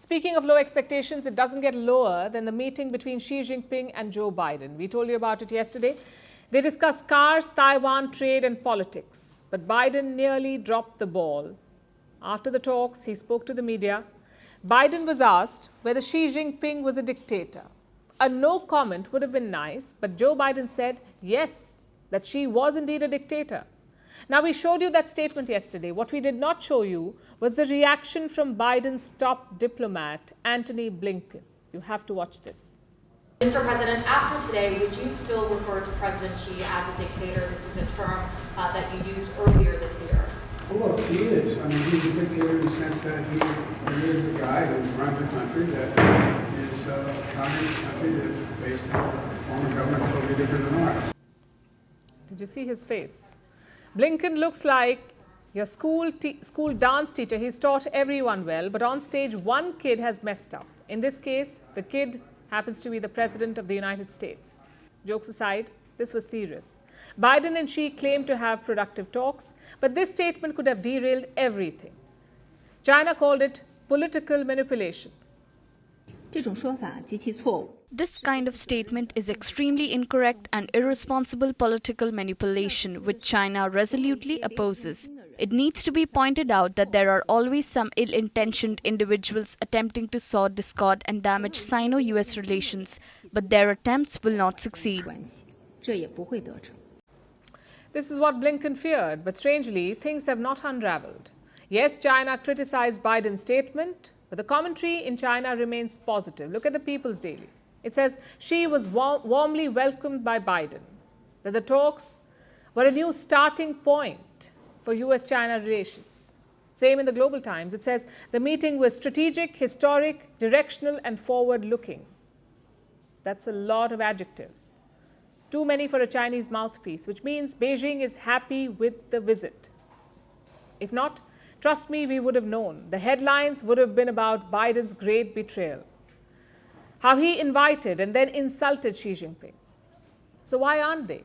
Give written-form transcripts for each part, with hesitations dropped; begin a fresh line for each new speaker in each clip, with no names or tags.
Speaking of low expectations, it doesn't get lower than the meeting between Xi Jinping and Joe Biden. We told you about it yesterday. They discussed cars, Taiwan, trade and politics. But Biden nearly dropped the ball. After the talks, he spoke to the media. Biden was asked whether Xi Jinping was a dictator. A no comment would have been nice, but Joe Biden said yes, that Xi was indeed a dictator. Now, we showed you that statement yesterday. What we did not show you was the reaction from Biden's top diplomat, Antony Blinken. You have to watch this.
Mr. President, after today, would you still refer to President Xi as a dictator? This is a term that you used earlier this year.
Well, look, he is. I mean, he's a dictator in the sense that he is the guy who runs a country that is a communist country that is based on a form of government totally different than ours.
Did you see his face? Blinken looks like your school dance teacher. He's taught everyone well, but on stage, one kid has messed up. In this case, the kid happens to be the President of the United States. Jokes aside, this was serious. Biden and Xi claimed to have productive talks, but this statement could have derailed everything. China called it political manipulation.
This kind of statement is extremely incorrect and irresponsible political manipulation, which China resolutely opposes. It needs to be pointed out that there are always some ill-intentioned individuals attempting to sow discord and damage Sino-US relations, but their attempts will not succeed.
This is what Blinken feared, but strangely, things have not unraveled. Yes, China criticized Biden's statement, but the commentary in China remains positive. Look at the People's Daily. It says Xi was warmly welcomed by Biden, that the talks were a new starting point for US-China relations. Same in the Global Times. It says the meeting was strategic, historic, directional and forward-looking. That's a lot of adjectives. Too many for a Chinese mouthpiece, which means Beijing is happy with the visit. If not, trust me, we would have known. The headlines would have been about Biden's great betrayal. How he invited and then insulted Xi Jinping. So why aren't they?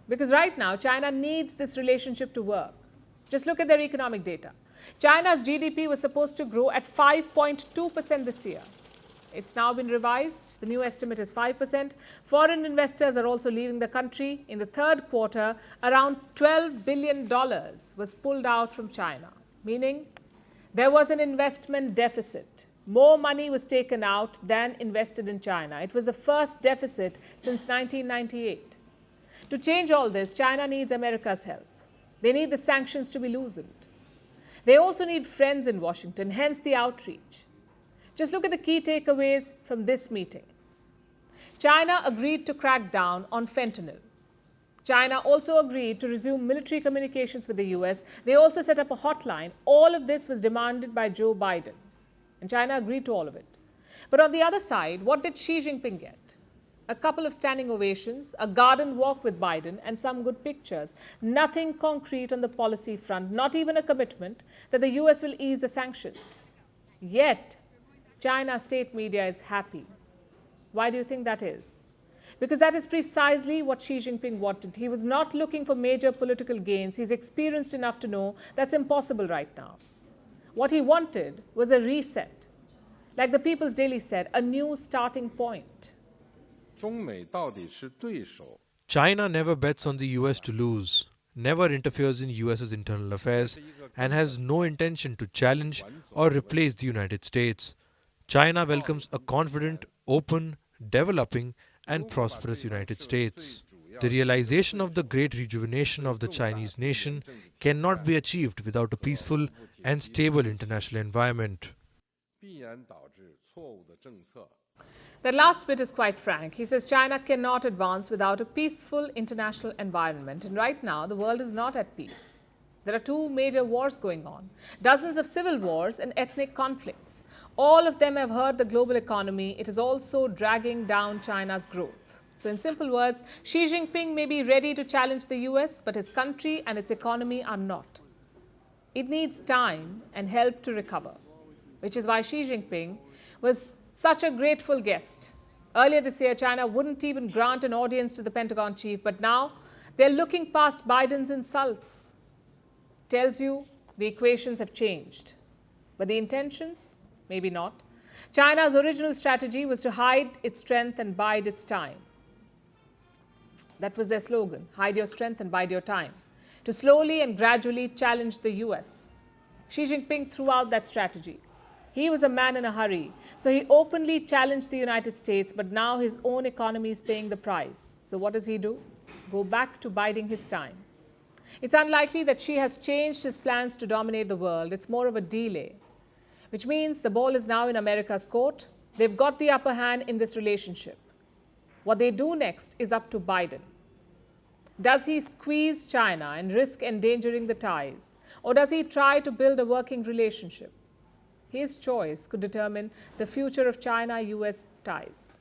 Because right now, China needs this relationship to work. Just look at their economic data. China's GDP was supposed to grow at 5.2% this year. It's now been revised. The new estimate is 5%. Foreign investors are also leaving the country. In the third quarter, around $12 billion was pulled out from China, meaning there was an investment deficit. More money was taken out than invested in China. It was the first deficit since 1998. To change all this, China needs America's help. They need the sanctions to be loosened. They also need friends in Washington, hence the outreach. Just look at the key takeaways from this meeting. China agreed to crack down on fentanyl. China also agreed to resume military communications with the US. They also set up a hotline. All of this was demanded by Joe Biden. And China agreed to all of it. But on the other side, what did Xi Jinping get? A couple of standing ovations, a garden walk with Biden, and some good pictures. Nothing concrete on the policy front, not even a commitment that the US will ease the sanctions. Yet, China's state media is happy. Why do you think that is? Because that is precisely what Xi Jinping wanted. He was not looking for major political gains. He's experienced enough to know that's impossible right now. What he wanted was a reset. Like the People's Daily said, a new starting point.
China never bets on the US to lose, never interferes in US's internal affairs, and has no intention to challenge or replace the United States. China welcomes a confident, open, developing, and prosperous United States. The realization of the great rejuvenation of the Chinese nation cannot be achieved without a peaceful and stable international environment.
That last bit is quite frank. He says China cannot advance without a peaceful international environment. And right now, the world is not at peace. There are two major wars going on, dozens of civil wars and ethnic conflicts. All of them have hurt the global economy. It is also dragging down China's growth. So in simple words, Xi Jinping may be ready to challenge the US, but his country and its economy are not. It needs time and help to recover, which is why Xi Jinping was such a grateful guest. Earlier this year, China wouldn't even grant an audience to the Pentagon chief, but now they're looking past Biden's insults. Tells you the equations have changed. But the intentions, maybe not. China's original strategy was to hide its strength and bide its time. That was their slogan, hide your strength and bide your time, to slowly and gradually challenge the US. Xi Jinping threw out that strategy. He was a man in a hurry, so he openly challenged the United States, but now his own economy is paying the price. So what does he do? Go back to biding his time. It's unlikely that Xi has changed his plans to dominate the world. It's more of a delay, which means the ball is now in America's court. They've got the upper hand in this relationship. What they do next is up to Biden. Does he squeeze China and risk endangering the ties? Or does he try to build a working relationship? His choice could determine the future of China-US ties.